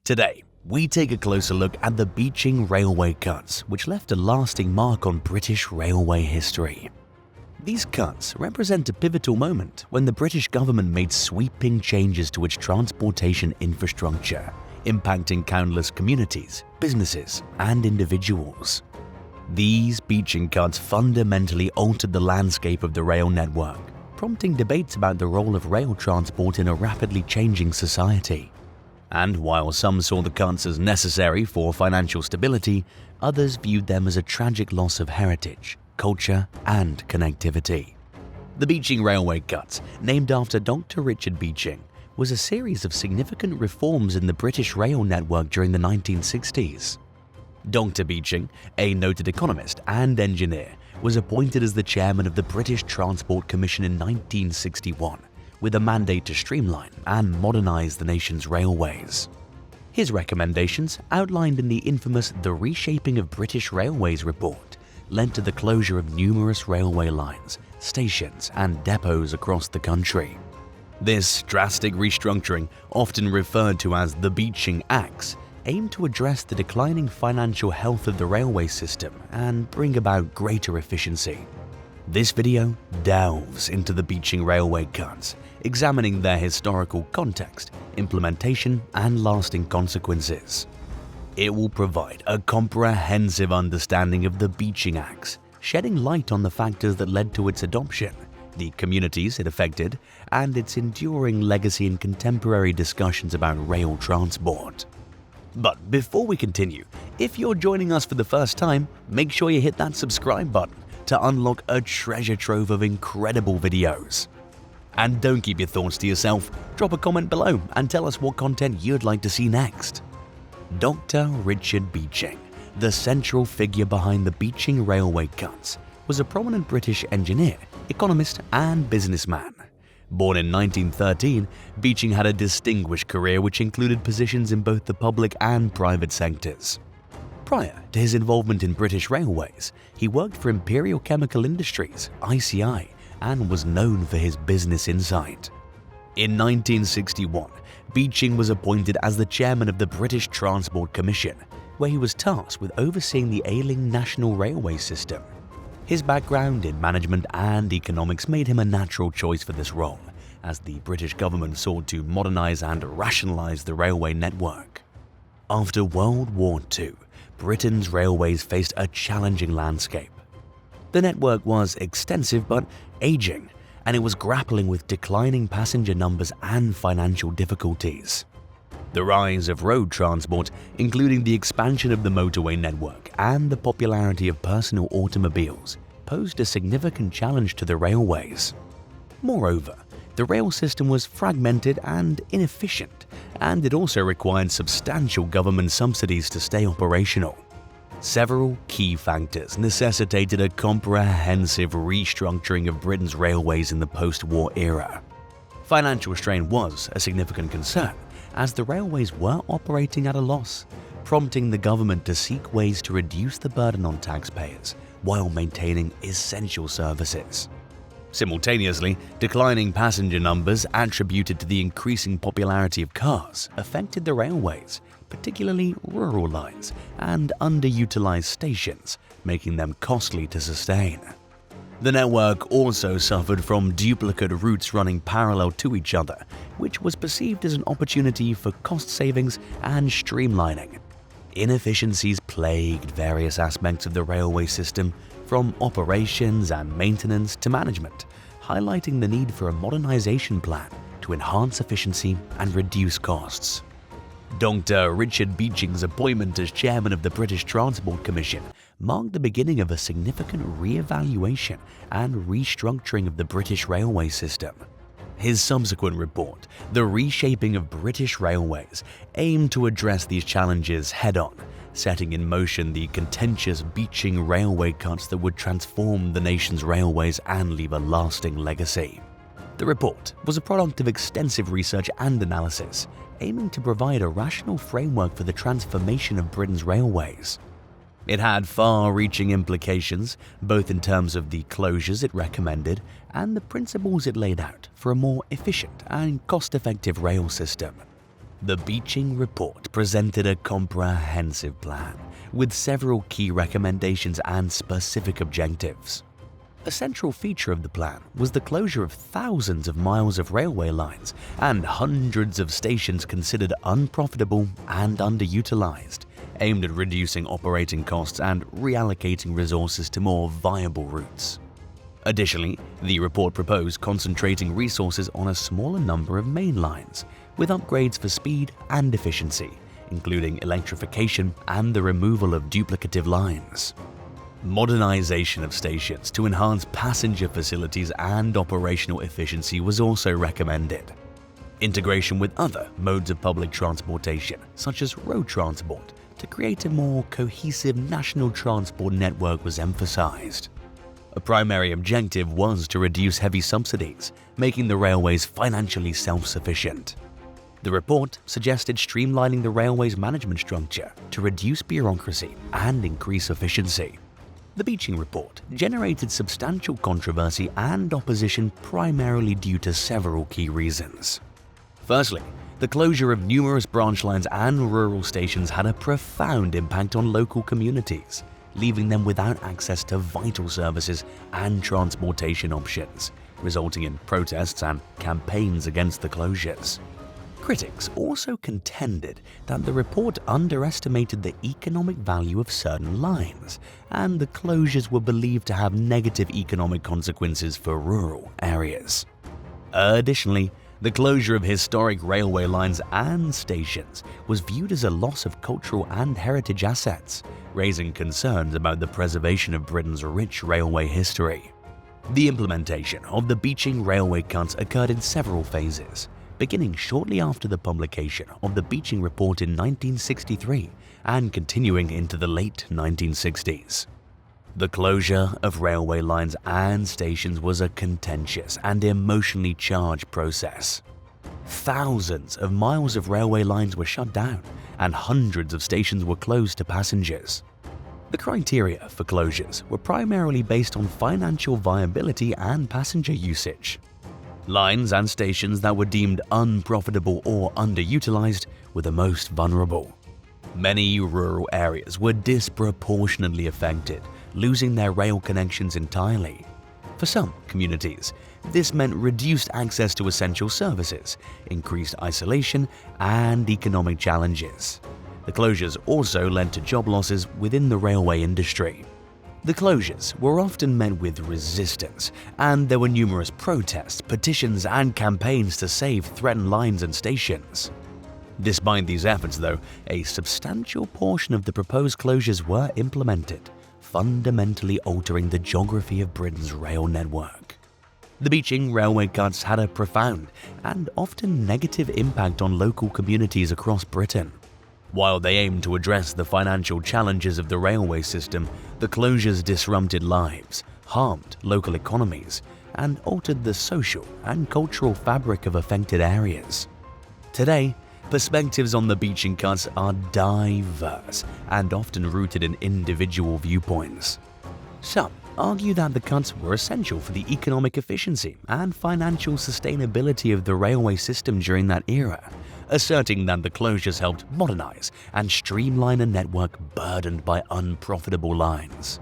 Today, we take a closer look at the Beeching Railway Cuts, which left a lasting mark on British railway history. These cuts represent a pivotal moment when the British government made sweeping changes to its transportation infrastructure, impacting countless communities, businesses, and individuals. These Beeching cuts fundamentally altered the landscape of the rail network, prompting debates about the role of rail transport in a rapidly changing society. And while some saw the cuts as necessary for financial stability, others viewed them as a tragic loss of heritage, culture, and connectivity. The Beeching Railway Cuts, named after Dr. Richard Beeching, was a series of significant reforms in the British rail network during the 1960s. Dr. Beeching, a noted economist and engineer, was appointed as the chairman of the British Transport Commission in 1961, with a mandate to streamline and modernize the nation's railways. His recommendations, outlined in the infamous The Reshaping of British Railways report, led to the closure of numerous railway lines, stations, and depots across the country. This drastic restructuring, often referred to as the Beeching Axe, aimed to address the declining financial health of the railway system and bring about greater efficiency. This video delves into the Beeching Railway Cuts, examining their historical context, implementation, and lasting consequences. It will provide a comprehensive understanding of the Beeching Axe, shedding light on the factors that led to its adoption, the communities it affected, and its enduring legacy in contemporary discussions about rail transport. But before we continue, if you're joining us for the first time, make sure you hit that subscribe button to unlock a treasure trove of incredible videos. And don't keep your thoughts to yourself, drop a comment below and tell us what content you'd like to see next. Dr. Richard Beeching, the central figure behind the Beeching Railway Cuts, was a prominent British engineer, economist, and businessman. Born in 1913, Beeching had a distinguished career which included positions in both the public and private sectors. Prior to his involvement in British Railways, he worked for Imperial Chemical Industries, ICI, and was known for his business insight. In 1961, Beeching was appointed as the chairman of the British Transport Commission, where he was tasked with overseeing the ailing national railway system. His background in management and economics made him a natural choice for this role, as the British government sought to modernize and rationalize the railway network. After World War II, Britain's railways faced a challenging landscape. The network was extensive but aging, and it was grappling with declining passenger numbers and financial difficulties. The rise of road transport, including the expansion of the motorway network and the popularity of personal automobiles, posed a significant challenge to the railways. Moreover, the rail system was fragmented and inefficient, and it also required substantial government subsidies to stay operational. Several key factors necessitated a comprehensive restructuring of Britain's railways in the post-war era. Financial strain was a significant concern, as the railways were operating at a loss, prompting the government to seek ways to reduce the burden on taxpayers while maintaining essential services. Simultaneously, declining passenger numbers attributed to the increasing popularity of cars affected the railways, particularly rural lines and underutilized stations, making them costly to sustain. The network also suffered from duplicate routes running parallel to each other, which was perceived as an opportunity for cost savings and streamlining. Inefficiencies plagued various aspects of the railway system, from operations and maintenance to management, highlighting the need for a modernization plan to enhance efficiency and reduce costs. Dr. Richard Beeching's appointment as chairman of the British Transport Commission marked the beginning of a significant re-evaluation and restructuring of the British railway system. His subsequent report, The Reshaping of British Railways, aimed to address these challenges head-on, setting in motion the contentious Beeching Railway Cuts that would transform the nation's railways and leave a lasting legacy. The report was a product of extensive research and analysis, aiming to provide a rational framework for the transformation of Britain's railways. It had far-reaching implications, both in terms of the closures it recommended and the principles it laid out for a more efficient and cost-effective rail system. The Beeching Report presented a comprehensive plan with several key recommendations and specific objectives. A central feature of the plan was the closure of thousands of miles of railway lines and hundreds of stations considered unprofitable and underutilized, aimed at reducing operating costs and reallocating resources to more viable routes. Additionally, the report proposed concentrating resources on a smaller number of main lines, with upgrades for speed and efficiency, including electrification and the removal of duplicative lines. Modernization of stations to enhance passenger facilities and operational efficiency was also recommended. Integration with other modes of public transportation, such as road transport, to create a more cohesive national transport network was emphasized. A primary objective was to reduce heavy subsidies, making the railways financially self-sufficient. The report suggested streamlining the railway's management structure to reduce bureaucracy and increase efficiency. The Beeching Report generated substantial controversy and opposition primarily due to several key reasons. Firstly, the closure of numerous branch lines and rural stations had a profound impact on local communities, leaving them without access to vital services and transportation options, resulting in protests and campaigns against the closures. Critics also contended that the report underestimated the economic value of certain lines, and the closures were believed to have negative economic consequences for rural areas. Additionally, the closure of historic railway lines and stations was viewed as a loss of cultural and heritage assets, raising concerns about the preservation of Britain's rich railway history. The implementation of the Beeching railway cuts occurred in several phases, beginning shortly after the publication of the Beeching Report in 1963 and continuing into the late 1960s. The closure of railway lines and stations was a contentious and emotionally charged process. Thousands of miles of railway lines were shut down and hundreds of stations were closed to passengers. The criteria for closures were primarily based on financial viability and passenger usage. Lines and stations that were deemed unprofitable or underutilized were the most vulnerable. Many rural areas were disproportionately affected, losing their rail connections entirely. For some communities, this meant reduced access to essential services, increased isolation, and economic challenges. The closures also led to job losses within the railway industry. The closures were often met with resistance, and there were numerous protests, petitions, and campaigns to save threatened lines and stations. Despite these efforts, though, a substantial portion of the proposed closures were implemented, fundamentally altering the geography of Britain's rail network. The Beeching railway cuts had a profound and often negative impact on local communities across Britain. While they aimed to address the financial challenges of the railway system, the closures disrupted lives, harmed local economies, and altered the social and cultural fabric of affected areas. Today, perspectives on the Beeching cuts are diverse and often rooted in individual viewpoints. Some argue that the cuts were essential for the economic efficiency and financial sustainability of the railway system during that era, asserting that the closures helped modernize and streamline a network burdened by unprofitable lines.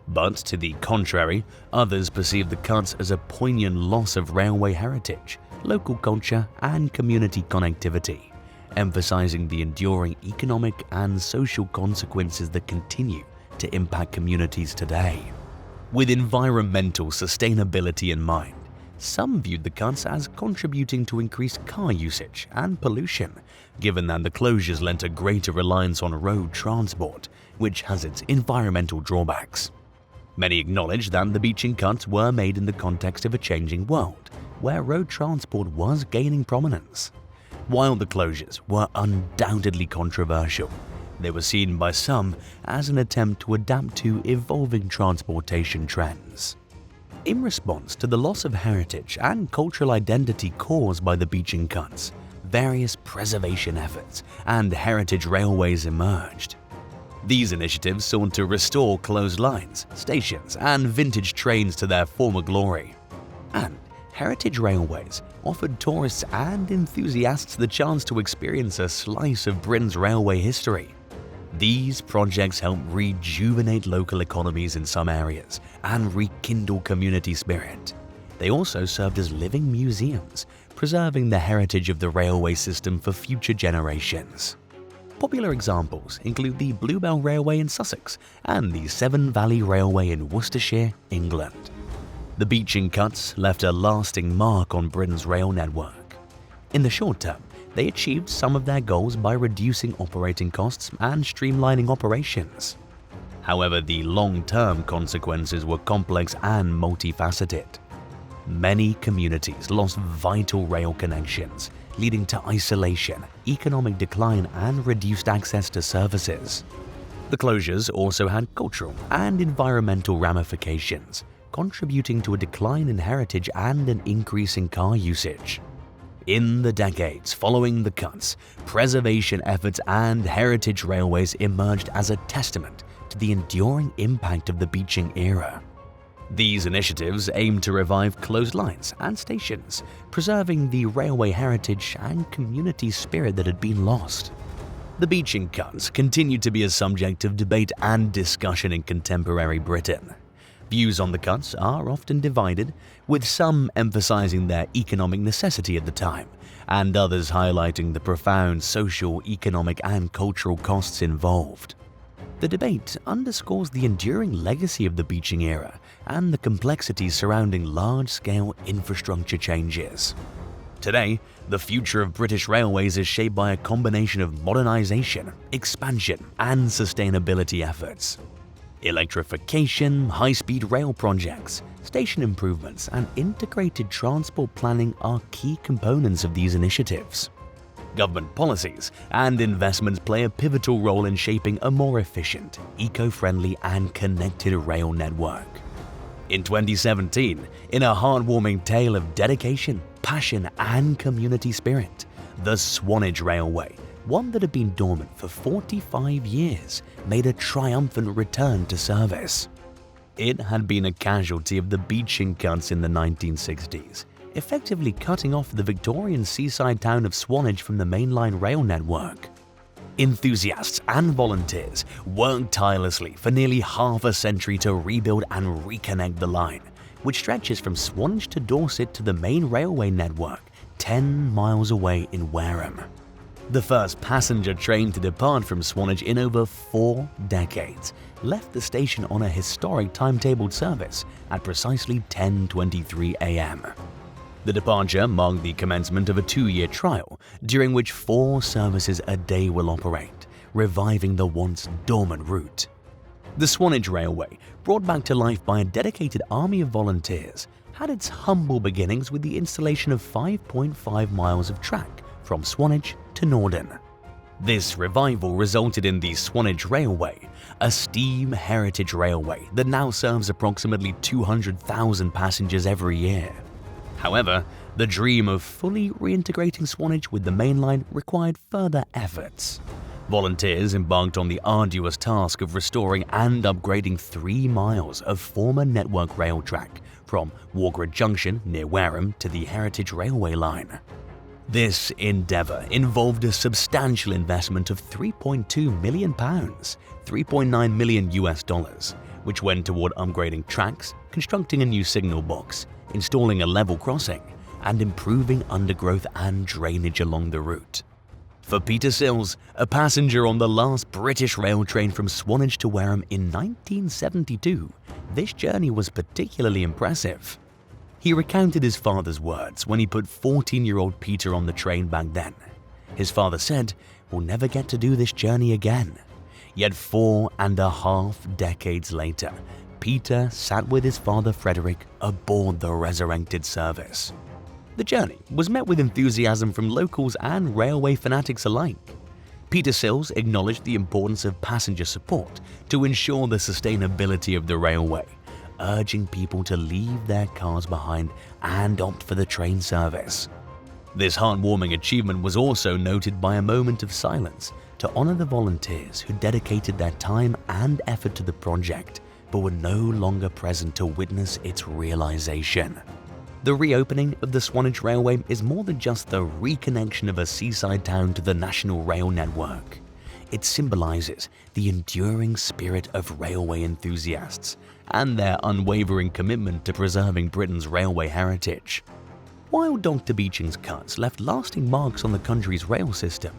But to the contrary, others perceive the cuts as a poignant loss of railway heritage, local culture, and community connectivity, emphasizing the enduring economic and social consequences that continue to impact communities today. With environmental sustainability in mind, some viewed the cuts as contributing to increased car usage and pollution, given that the closures lent a greater reliance on road transport, which has its environmental drawbacks. Many acknowledge that the Beeching cuts were made in the context of a changing world, where road transport was gaining prominence. While the closures were undoubtedly controversial, they were seen by some as an attempt to adapt to evolving transportation trends. In response to the loss of heritage and cultural identity caused by the Beeching cuts, various preservation efforts and heritage railways emerged. These initiatives sought to restore closed lines, stations, and vintage trains to their former glory. And heritage railways offered tourists and enthusiasts the chance to experience a slice of Britain's railway history. These projects helped rejuvenate local economies in some areas and rekindle community spirit. They also served as living museums, preserving the heritage of the railway system for future generations. Popular examples include the Bluebell Railway in Sussex and the Severn Valley Railway in Worcestershire, England. The Beeching cuts left a lasting mark on Britain's rail network. In the short term, they achieved some of their goals by reducing operating costs and streamlining operations. However, the long-term consequences were complex and multifaceted. Many communities lost vital rail connections, leading to isolation, economic decline, and reduced access to services. The closures also had cultural and environmental ramifications, contributing to a decline in heritage and an increase in car usage. In the decades following the cuts, preservation efforts and heritage railways emerged as a testament to the enduring impact of the Beeching era. These initiatives aim to revive closed lines and stations, preserving the railway heritage and community spirit that had been lost. The Beeching cuts continue to be a subject of debate and discussion in contemporary Britain. Views on the cuts are often divided, with some emphasizing their economic necessity at the time, and others highlighting the profound social, economic, and cultural costs involved. The debate underscores the enduring legacy of the Beeching era and the complexities surrounding large-scale infrastructure changes. Today, the future of British railways is shaped by a combination of modernization, expansion, and sustainability efforts. Electrification, high-speed rail projects, station improvements, and integrated transport planning are key components of these initiatives. Government policies and investments play a pivotal role in shaping a more efficient, eco-friendly, and connected rail network. In 2017, in a heartwarming tale of dedication, passion, and community spirit, the Swanage Railway, one that had been dormant for 45 years, made a triumphant return to service. It had been a casualty of the Beeching cuts in the 1960s, effectively cutting off the Victorian seaside town of Swanage from the mainline rail network. Enthusiasts and volunteers worked tirelessly for nearly half a century to rebuild and reconnect the line, which stretches from Swanage to Dorset to the main railway network, 10 miles away in Wareham. The first passenger train to depart from Swanage in over 4 decades left the station on a historic timetabled service at precisely 10:23 a.m. The departure marked the commencement of a 2-year trial, during which 4 services a day will operate, reviving the once dormant route. The Swanage Railway, brought back to life by a dedicated army of volunteers, had its humble beginnings with the installation of 5.5 miles of track from Swanage to Norden. This revival resulted in the Swanage Railway, a steam heritage railway that now serves approximately 200,000 passengers every year. However, the dream of fully reintegrating Swanage with the mainline required further efforts. Volunteers embarked on the arduous task of restoring and upgrading 3 miles of former network rail track from Walgred Junction near Wareham to the Heritage Railway line. This endeavour involved a substantial investment of £3.2 million, $3.9 million US, which went toward upgrading tracks, constructing a new signal box, installing a level crossing, and improving undergrowth and drainage along the route. For Peter Sills, a passenger on the last British rail train from Swanage to Wareham in 1972, this journey was particularly impressive. He recounted his father's words when he put 14-year-old Peter on the train back then. His father said, "We'll never get to do this journey again." Yet 4.5 decades later, Peter sat with his father Frederick aboard the resurrected service. The journey was met with enthusiasm from locals and railway fanatics alike. Peter Sills acknowledged the importance of passenger support to ensure the sustainability of the railway, urging people to leave their cars behind and opt for the train service. This heartwarming achievement was also noted by a moment of silence to honor the volunteers who dedicated their time and effort to the project but were no longer present to witness its realization. The reopening of the Swanage Railway is more than just the reconnection of a seaside town to the national rail network. It symbolizes the enduring spirit of railway enthusiasts and their unwavering commitment to preserving Britain's railway heritage. While Dr. Beeching's cuts left lasting marks on the country's rail system,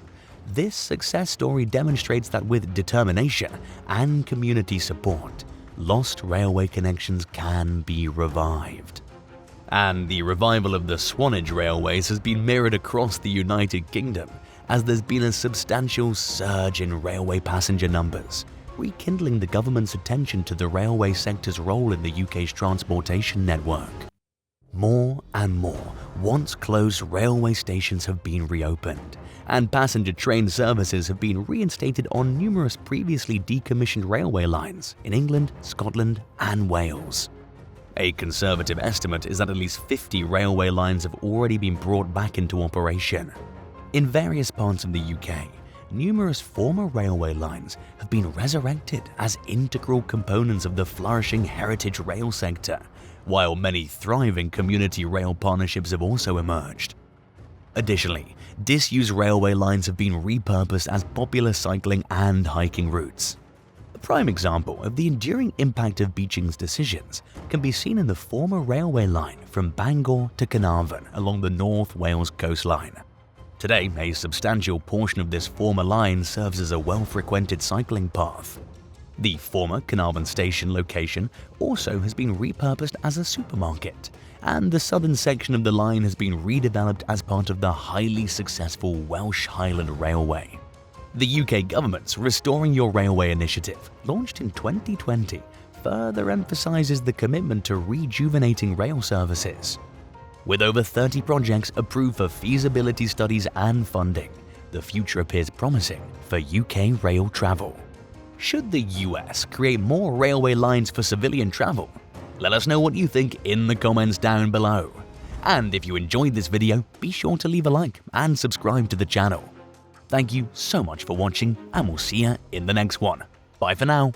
this success story demonstrates that with determination and community support, lost railway connections can be revived. And the revival of the Swanage Railways has been mirrored across the United Kingdom, as there's been a substantial surge in railway passenger numbers, rekindling the government's attention to the railway sector's role in the UK's transportation network. More and more once closed railway stations have been reopened, and passenger train services have been reinstated on numerous previously decommissioned railway lines in England, Scotland, and Wales. A conservative estimate is that at least 50 railway lines have already been brought back into operation. In various parts of the UK, numerous former railway lines have been resurrected as integral components of the flourishing heritage rail sector, while many thriving community rail partnerships have also emerged. Additionally, disused railway lines have been repurposed as popular cycling and hiking routes. A prime example of the enduring impact of Beeching's decisions can be seen in the former railway line from Bangor to Carnarvon along the North Wales coastline. Today, a substantial portion of this former line serves as a well-frequented cycling path. The former Carnarvon station location also has been repurposed as a supermarket, and the southern section of the line has been redeveloped as part of the highly successful Welsh Highland Railway. The UK government's Restoring Your Railway initiative, launched in 2020, further emphasises the commitment to rejuvenating rail services. With over 30 projects approved for feasibility studies and funding, the future appears promising for UK rail travel. Should the US create more railway lines for civilian travel? Let us know what you think in the comments down below. And if you enjoyed this video, be sure to leave a like and subscribe to the channel. Thank you so much for watching, and we'll see you in the next one. Bye for now.